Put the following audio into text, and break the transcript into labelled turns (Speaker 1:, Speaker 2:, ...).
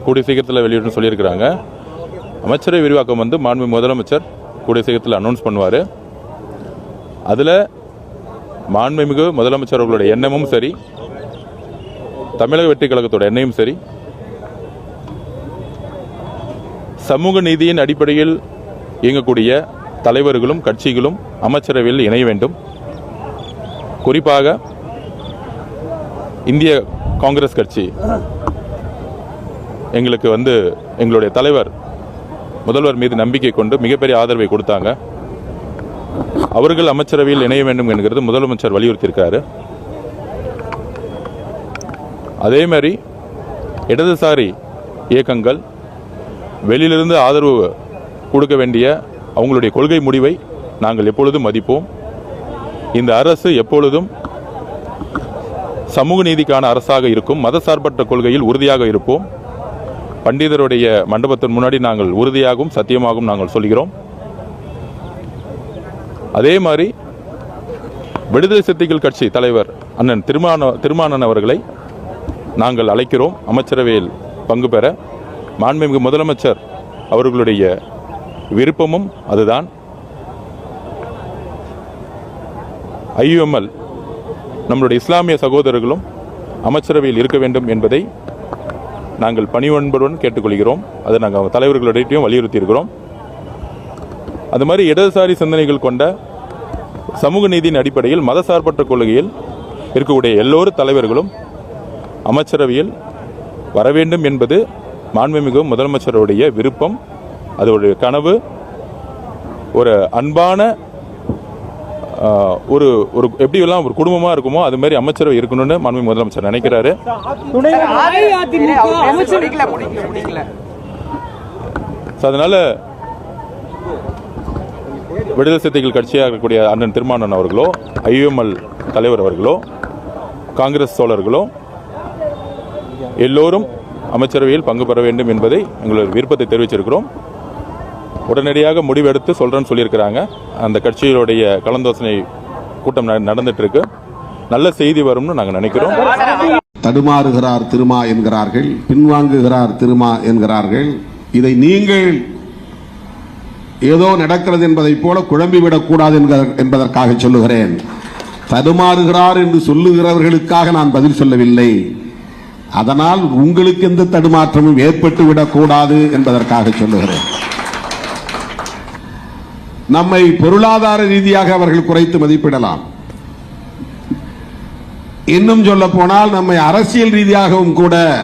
Speaker 1: கூடிய சீக்கிரத்தில் வெளியிடணும்னு சொல்லியிருக்கிறாங்க. அமைச்சரவை விரிவாக்கம் மாண்பு முதலமைச்சர் கூடிய சீக்கிரத்தில் அனௌன்ஸ் பண்ணுவார். அதில் மாண்புமிகு முதலமைச்சர் அவர்களுடைய எண்ணமும் சரி, தமிழக வெற்றி கழகத்தோட எண்ணமும் சரி, சமூக நீதியின் அடிப்படையில் இயங்கக்கூடிய தலைவர்களும் கட்சிகளும் அமைச்சரவையில் இணைய வேண்டும். குறிப்பாக இந்திய காங்கிரஸ் கட்சி எங்களுக்கு எங்களுடைய தலைவர் முதல்வர் மீது நம்பிக்கை கொண்டு மிகப்பெரிய ஆதரவை கொடுத்தாங்க. அவர்கள் அமைச்சரவையில் இணைய வேண்டும் என்கிறது முதலமைச்சர் வலியுறுத்தியிருக்காரு. அதே மாதிரி இடதுசாரி இயக்கங்கள் வெளியிலிருந்து ஆதரவு கொடுக்க வேண்டிய அவங்களுடைய கொள்கை முடிவை நாங்கள் எப்பொழுதும் மதிப்போம். இந்த அரசு எப்பொழுதும் சமூக நீதிக்கான அரசாக இருக்கும். மதசார்பற்ற கொள்கையில் உறுதியாக இருப்போம். பண்டிதருடைய மண்டபத்தின் முன்னாடி நாங்கள் உறுதியாகவும் சத்தியமாகவும் நாங்கள் சொல்கிறோம். அதே மாதிரி விடுதலை சிறுத்தைகள் கட்சி தலைவர் அண்ணன் திருமானன் அவர்களை நாங்கள் அழைக்கிறோம் அமைச்சரவையில் பங்கு பெற. மாண்புமிகு முதலமைச்சர் அவர்களுடைய விருப்பமும் அதுதான். IUML நம்முடைய இஸ்லாமிய சகோதரர்களும் அமைச்சரவையில் இருக்க வேண்டும் என்பதை நாங்கள் பணிவன்புடன் கேட்டுக்கொள்கிறோம். அதை நாங்கள் தலைவர்களிடையும் வலியுறுத்தி இருக்கிறோம். அது மாதிரி இடதுசாரி சிந்தனைகள் கொண்ட சமூக நீதியின் அடிப்படையில் மதசார்பற்ற கொள்கையில் இருக்கக்கூடிய எல்லோரும் தலைவர்களும் அமைச்சரவையில் வர வேண்டும் என்பது மாண்புமிகு முதலமைச்சருடைய விருப்பம். அது ஒரு கனவு. ஒரு அன்பான ஒரு எப்படியெல்லாம் ஒரு குடும்பமா இருக்குமோ அது மாதிரி அமைச்சரவை இருக்கணும்னு மாண்புமிகு முதலமைச்சர் நினைக்கிறாரு. அதனால விடுதலை சிறுத்தைகள் கட்சியாக இருக்கக்கூடிய அண்ணன் திருமானன் அவர்களோ, IUML தலைவர் அவர்களோ, காங்கிரஸ் தோழர்களோ எல்லோரும் அமைச்சரவையில் பங்கு பெற வேண்டும் என்பதை எங்களுடைய விருப்பத்தை தெரிவிச்சிருக்கிறோம். உடனடியாக முடிவெடுத்து சொல்றேன்னு சொல்லியிருக்கிறாங்க. அந்த கட்சிகளுடைய கலந்தாலோசனை கூட்டம் நடந்துட்டு இருக்கு. நல்ல செய்தி வரும்னு நாங்கள் நினைக்கிறோம்.
Speaker 2: தடுமாறுகிறார் திருமா என்கிறார்கள், பின்வாங்குகிறார் திருமா என்கிறார்கள். இதை நீங்கள் ஏதோ நடக்கிறது என்பதை போல குழம்பிவிடக் கூடாது என்பதற்காக சொல்லுகிறேன். தடுமாறுகிறார் என்று சொல்லுகிறவர்களுக்காக நான் பதில் சொல்லவில்லை. அதனால் உங்களுக்கு எந்த தடுமாற்றமும் ஏற்பட்டு விடக்கூடாது என்பதற்காக சொல்லுகிறேன். நம்மை பொருளாதார ரீதியாக அவர்கள் குறைத்து மதிப்பிடலாம். இன்னும் சொல்ல போனால் நம்மை அரசியல் ரீதியாகவும் கூட